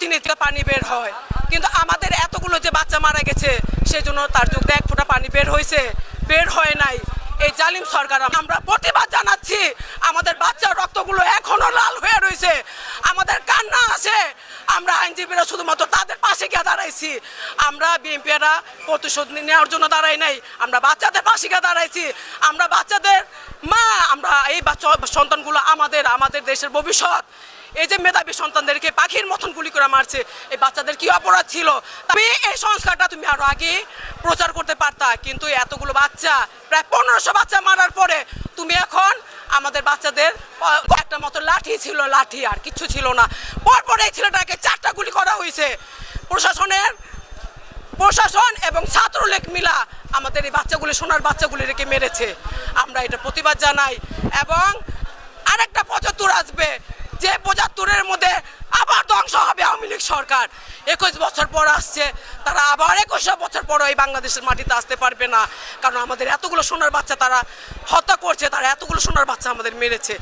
প্রতিনিধিত্ব পানি বের হয়, কিন্তু আমাদের এতগুলো যে বাচ্চা মারা গেছে সেজন্য তার চোখ দিয়ে এক ফোঁটা পানি বের হয়েছে? বের হয় নাই। এই জালিম সরকার আমরা প্রতিবাদ জানাচ্ছি। আমাদের বাচ্চার রক্তগুলো এখনো লাল হয়ে রয়েছে, আমাদের কান্না আছে। আমরা আইনজীবীরা শুধুমাত্র তাদের পাশে গিয়ে দাঁড়াইছি। আমরা বিএনপিরা প্রতিশোধ নেওয়ার জন্য দাঁড়াই নাই, আমরা বাচ্চাদের পাশে গিয়ে দাঁড়াইছি। আমরা বাচ্চাদের মা, আমরা এই সন্তানগুলো আমাদের দেশের ভবিষ্যৎ। এই যে মেধাবী সন্তানদেরকে পাখির মতন গুলি করে মারছে, এই বাচ্চাদের কি অপরাধ ছিল? তুমি এই সংস্কারটা তুমি আরো আগে প্রচার করতে পারতা, কিন্তু এতগুলো বাচ্চা, প্রায় 1500 বাচ্চা মারার পরে তুমি এখন আমাদের বাচ্চাদের একটা মতো লাঠি ছিল, লাঠি আর কিছু ছিল না। পরপর এই ছেলেটাকে 4টা গুলি করা হয়েছে। প্রশাসন এবং ছাত্রলীগ মিলা আমাদের এই বাচ্চাগুলি, সোনার বাচ্চাগুলি রেখে মেরেছে। আমরা এটা প্রতিবাদ জানাই। এবং আরেকটা 75 আসবে, যে 75-এর মধ্যে আবার ধ্বংস হবে আওয়ামী লীগ সরকার। 21 বছর পর আসছে, তারা আবার 21 বছর পর এই বাংলাদেশের মাটিতে আসতে পারবে না, কারণ আমাদের এতগুলো সোনার বাচ্চা তারা হত্যা করছে, তারা এতগুলো সোনার বাচ্চা আমাদের মেরেছে।